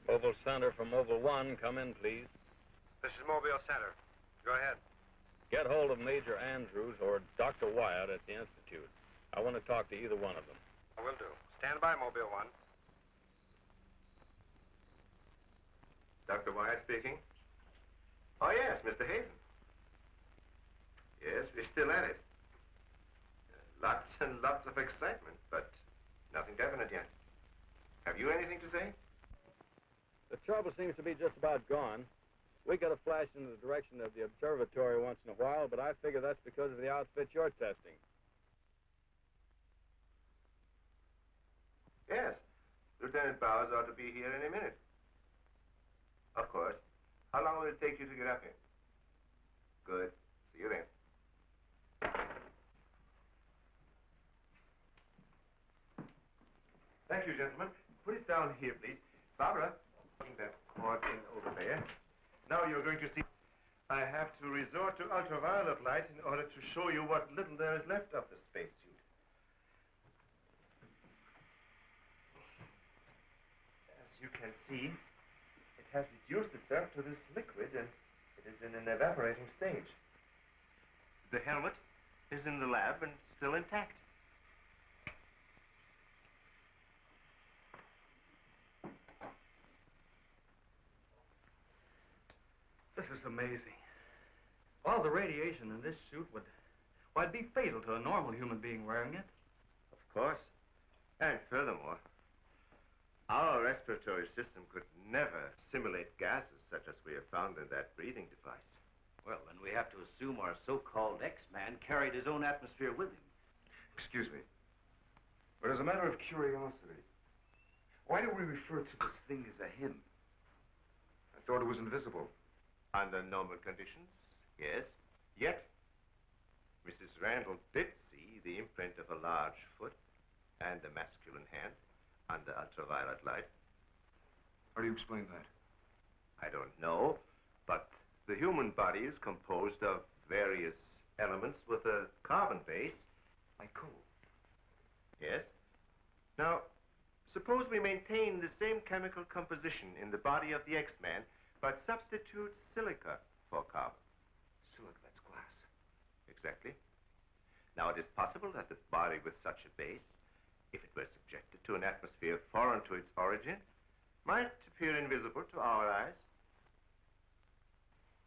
Mobile Center from Mobile 1, come in, please. This is Mobile Center. Go ahead. Get hold of Major Andrews or Dr. Wyatt at the Institute. I want to talk to either one of them. I will do. Stand by, Mobile 1. Dr. Wyatt speaking. Oh, yes, Mr. Hazen. Yes, we're still at it. Lots and lots of excitement, but nothing definite yet. Have you anything to say? The trouble seems to be just about gone. We get a flash in the direction of the observatory once in a while, but I figure that's because of the outfit you're testing. Yes. Lieutenant Bowers ought to be here any minute. Of course. How long will it take you to get up here? Good. See you then. Thank you, gentlemen. Put it down here, please. Barbara, bring that cord in over there. Now you're going to see... I have to resort to ultraviolet light in order to show you what little there is left of the spacesuit. As you can see, it has reduced itself to this liquid, and it is in an evaporating stage. The helmet is in the lab and still intact. This is amazing. All the radiation in this suit would be fatal to a normal human being wearing it. Of course. And furthermore, our respiratory system could never simulate gases such as we have found in that breathing device. Well, then we have to assume our so-called X-Man carried his own atmosphere with him. Excuse me. But as a matter of curiosity, why do we refer to this thing as a him? I thought it was invisible. Under normal conditions, yes. Yet, Mrs. Randall did see the imprint of a large foot and a masculine hand under ultraviolet light. How do you explain that? I don't know, but the human body is composed of various elements with a carbon base. Like coal. Yes. Now, suppose we maintain the same chemical composition in the body of the X-Man, but substitute silica for carbon. Silica, that's glass. Exactly. Now, it is possible that the body with such a base, if it were subjected to an atmosphere foreign to its origin, might appear invisible to our eyes.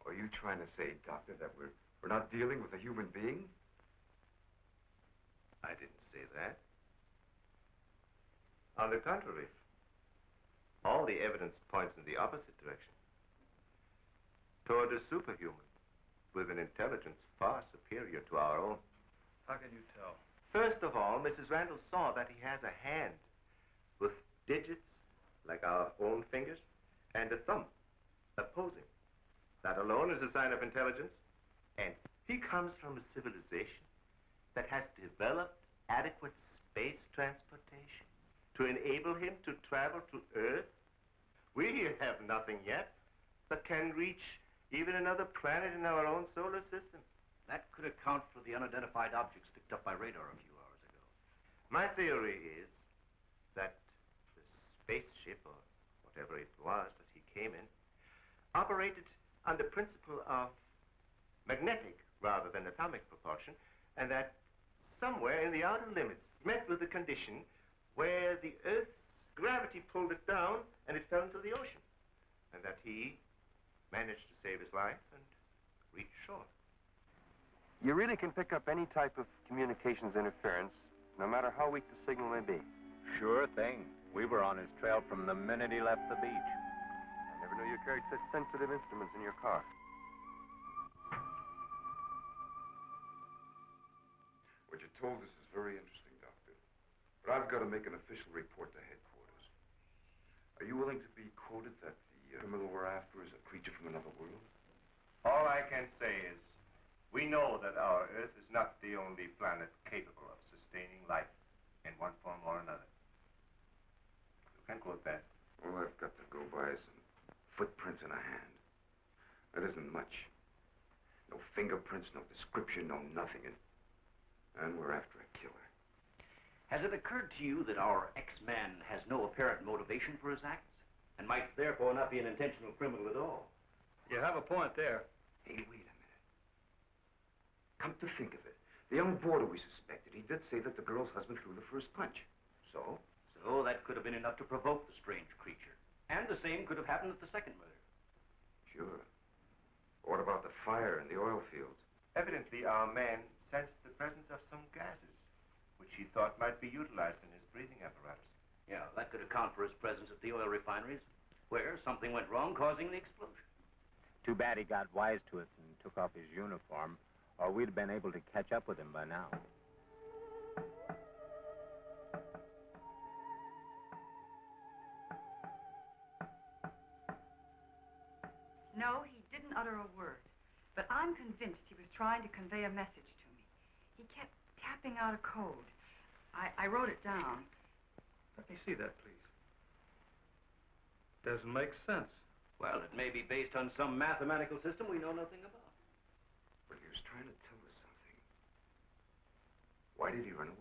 Are you trying to say, Doctor, that we're not dealing with a human being? I didn't say that. On the contrary, all the evidence points in the opposite direction. Toward a superhuman with an intelligence far superior to our own. How can you tell? First of all, Mrs. Randall saw that he has a hand with digits like our own fingers and a thumb opposing. That alone is a sign of intelligence. And he comes from a civilization that has developed adequate space transportation to enable him to travel to Earth. We have nothing yet that can reach even another planet in our own solar system. That could account for the unidentified objects picked up by radar a few hours ago. My theory is that the spaceship, or whatever it was that he came in, operated on the principle of magnetic rather than atomic propulsion, and that somewhere in the outer limits met with a condition where the Earth's gravity pulled it down and it fell into the ocean, and that he managed to save his life and reach shore. You really can pick up any type of communications interference, no matter how weak the signal may be. Sure thing. We were on his trail from the minute he left the beach. I never knew you carried such sensitive instruments in your car. What you told us is very interesting, Doctor. But I've got to make an official report to headquarters. Are you willing to be quoted that the criminal we're after is a creature from another world? All I can say is, we know that our Earth is not the only planet capable of sustaining life in one form or another. You can quote that. Well, I've got to go by some footprints in a hand. That isn't much. No fingerprints, no description, no nothing. And we're after a killer. Has it occurred to you that our X-Man has no apparent motivation for his acts, and might therefore not be an intentional criminal at all? You have a point there. Hey, wait a minute. Come to think of it, the young boarder we suspected, he did say that the girl's husband threw the first punch. So? So that could have been enough to provoke the strange creature. And the same could have happened at the second murder. Sure. What about the fire in the oil fields? Evidently, our man sensed the presence of some gases, which he thought might be utilized in his breathing apparatus. Yeah, that could account for his presence at the oil refineries, where something went wrong, causing the explosion. Too bad he got wise to us and took off his uniform, or we'd have been able to catch up with him by now. No, he didn't utter a word. but I'm convinced he was trying to convey a message to me. He kept tapping out a code. I wrote it down. Let me see that, please. Doesn't make sense. Well, it may be based on some mathematical system we know nothing about. But he was trying to tell us something. Why did he run away?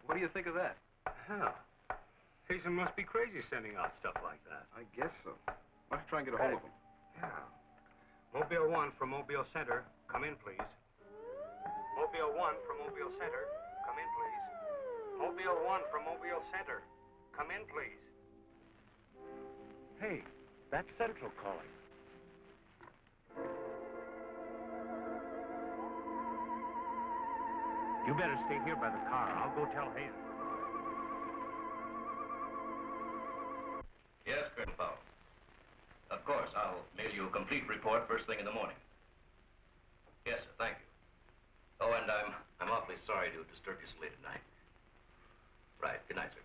What do you think of that? Hell, Hazen must be crazy sending out stuff like that. I guess so. Why don't you try and get a hold of him? Yeah. Mobile 1 from Mobile Center. Come in, please. Mobile 1 from Mobile Center. Come in, please. Mobile 1 from Mobile Center. Come in, please. Hey, that's Central calling. You better stay here by the car. I'll go tell Hazen. Yes, Colonel Powell. Of course, I'll mail you a complete report first thing in the morning. Yes, sir, thank you. Oh, and I'm awfully sorry to disturb you so late at night. Right, good night, sir.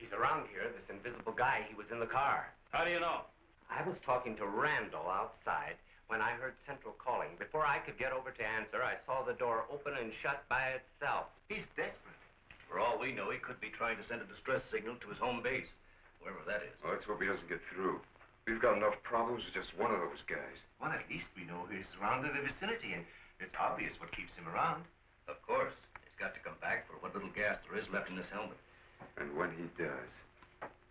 He's around here, this invisible guy. He was in the car. How do you know? I was talking to Randall outside when I heard Central calling. Before I could get over to answer, I saw the door open and shut by itself. He's desperate. For all we know, he could be trying to send a distress signal to his home base, wherever that is. Well, let's hope he doesn't get through. We've got enough problems with just one of those guys. Well, at least we know he's around in the vicinity, and it's obvious what keeps him around. Of course. He's got to come back for what little gas there is left in this helmet. And when he does...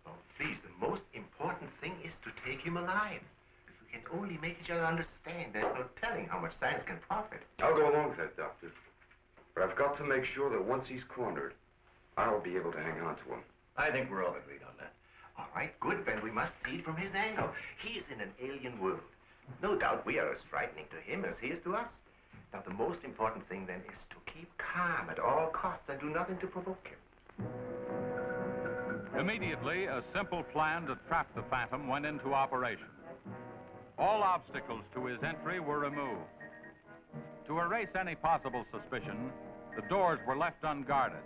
Oh, please, the most important thing is to take him alive. If we can only make each other understand, there's no telling how much science can profit. I'll go along with that, Doctor. But I've got to make sure that once he's cornered, I'll be able to hang on to him. I think we're all agreed on that. All right, good, then we must see it from his angle. He's in an alien world. No doubt we are as frightening to him as he is to us. Now, the most important thing, then, is to keep calm at all costs and do nothing to provoke him. Immediately, a simple plan to trap the Phantom went into operation. All obstacles to his entry were removed. To erase any possible suspicion, the doors were left unguarded,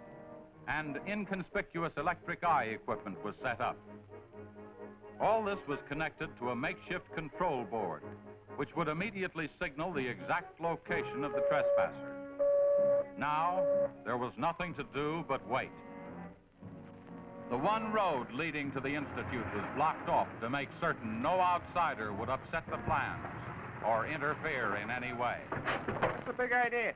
and inconspicuous electric eye equipment was set up. All this was connected to a makeshift control board, which would immediately signal the exact location of the trespasser. Now, there was nothing to do but wait. The one road leading to the Institute was blocked off to make certain no outsider would upset the plans or interfere in any way. What's the big idea?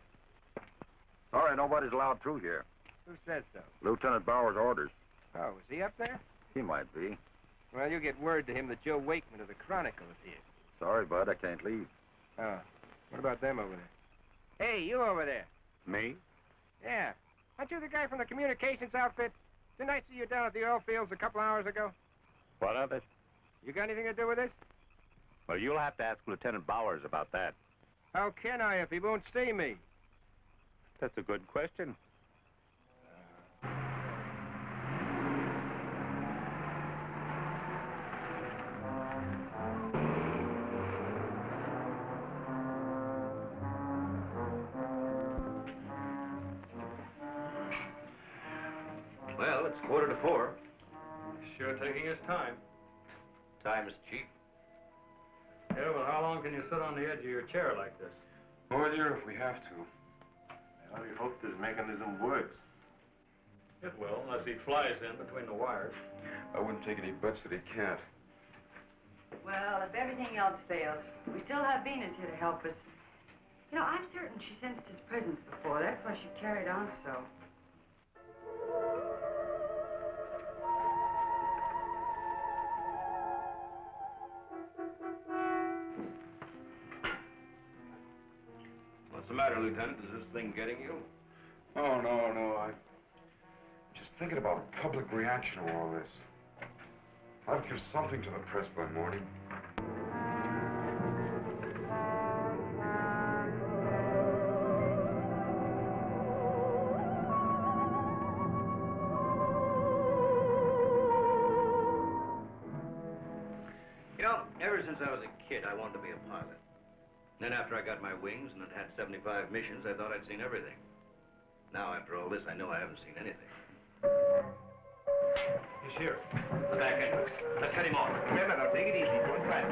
Sorry, nobody's allowed through here. Who says so? Lieutenant Bauer's orders. Oh, is he up there? He might be. Well, you get word to him that Joe Wakeman of the Chronicle is here. Sorry, Bud, I can't leave. Oh, what about them over there? Hey, you over there. Me? Yeah. Aren't you the guy from the communications outfit? Didn't I see you down at the oil fields a couple hours ago? What of it? You got anything to do with this? Well, you'll have to ask Lieutenant Bowers about that. How can I if he won't see me? That's a good question. Well, it's 4:45. Sure taking his time. Time is cheap. Yeah, well, how long can you sit on the edge of your chair like this? Oh, dear, if we have to. Well, we hope this mechanism works. It will, unless he flies in between the wires. I wouldn't take any bets that he can't. Well, if everything else fails, we still have Venus here to help us. You know, I'm certain she sensed his presence before. That's why she carried on so. What's the matter, Lieutenant? Is this thing getting you? Oh, no. I'm just thinking about public reaction to all this. I'll give something to the press by morning. since I was a kid, I wanted to be a pilot. Then after I got my wings and had 75 missions, I thought I'd seen everything. Now, after all this, I know I haven't seen anything. He's here. The back entrance. Let's head him off. Remember, now, take it easy. Don't crash.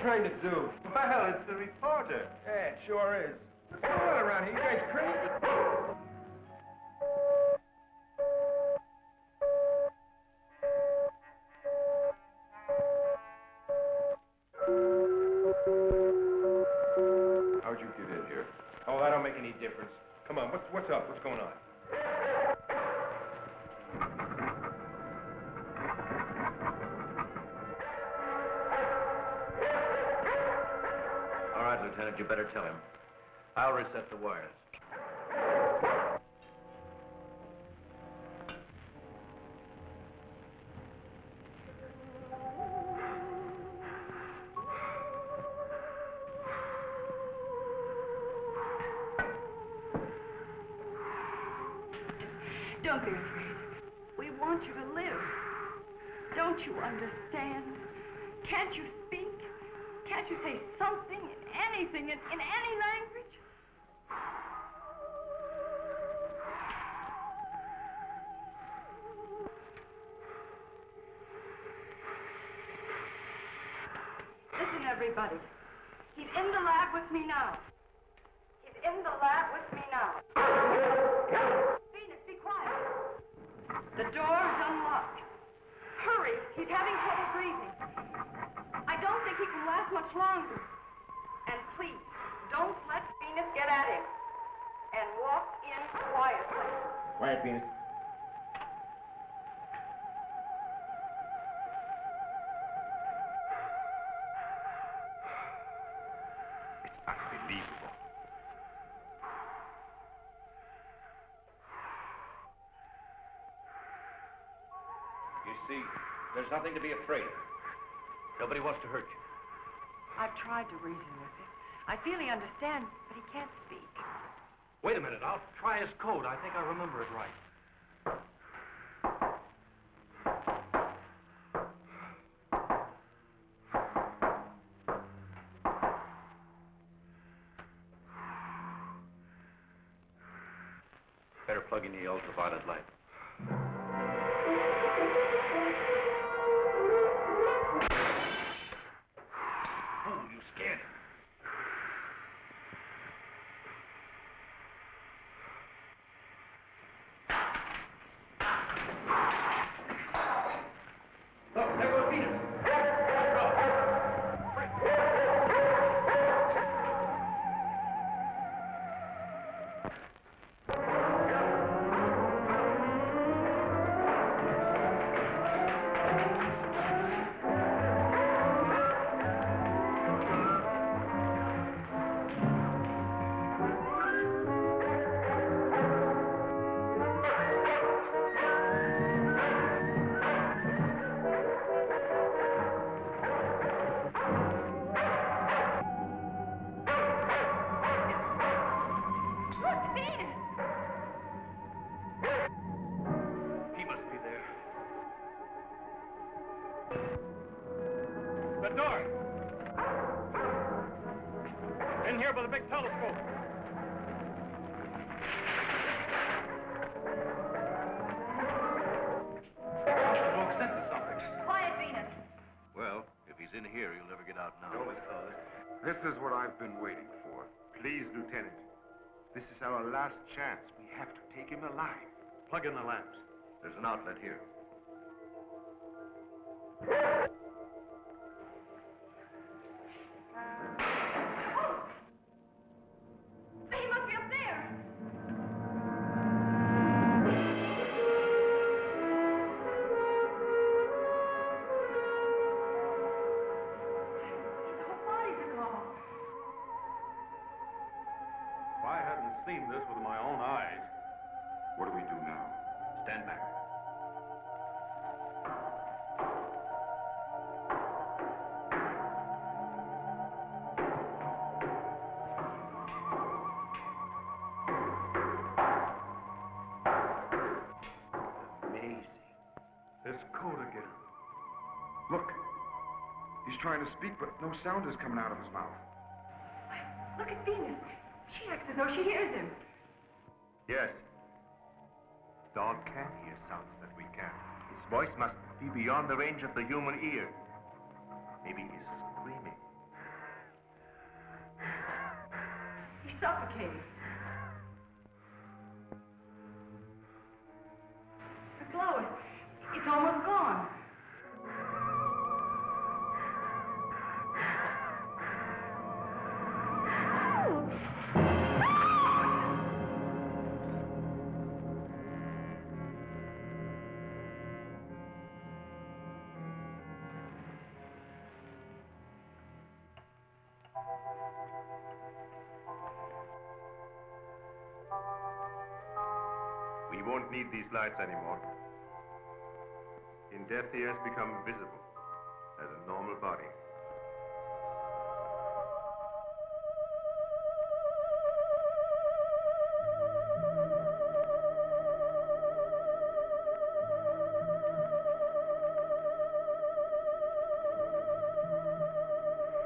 Trying to do? Well, it's the reporter. Yeah, it sure is. What's going on around here? You guys crazy? How'd you get in here? Oh, that don't make any difference. Come on, what's up? What's going on? All right, Lieutenant, you better tell him. I'll reset the wires. Don't be afraid. We want you to live. Don't you understand? Can't you speak? Can't you say something, anything, in any language? Listen, everybody. He's in the lab with me now. He's in the lab with me now. Venus, be quiet. The door is unlocked. Hurry, he's having trouble breathing. I don't think he can last much longer. And please, don't let Venus get at him. And walk in quietly. Quiet, Venus. It's unbelievable. You see, there's nothing to be afraid of. Nobody wants to hurt you. I've tried to reason with him. I feel he understands, but he can't speak. Wait a minute. I'll try his code. I think I remember it right. Better plug in the ultraviolet light. Oh, you scared him. Look, there goes Venus. In here by the big telescope. in here, you'll never get out now. Door was closed. This is what I've been waiting for. Please, Lieutenant. This is our last chance. We have to take him alive. Plug in the lamps. There's an outlet here. He must be up there. His whole body's a glow. If I hadn't seen this with my own eyes. What do we do now? Stand back. Amazing. This code again. Look. He's trying to speak, but no sound is coming out of his mouth. Look at Venus. She acts as though she hears him. Yes. Dog can hear sounds that we can. His voice must be beyond the range of the human ear. Maybe he's screaming. He's suffocating. The glow, it's almost gone. We won't need these lights anymore. In death, he has become visible as a normal body.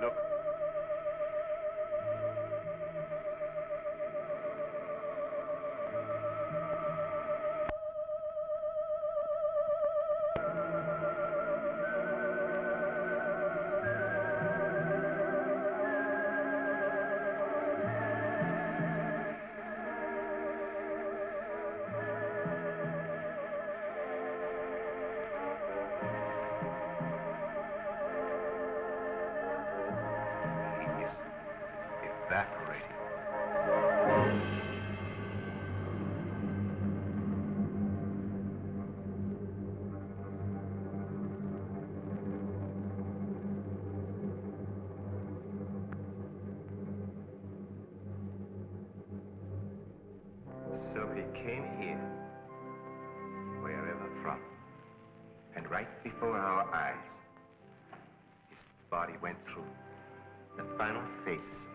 Look. Evaporating. So he came here, wherever from, and right before our eyes, his body went through the final phases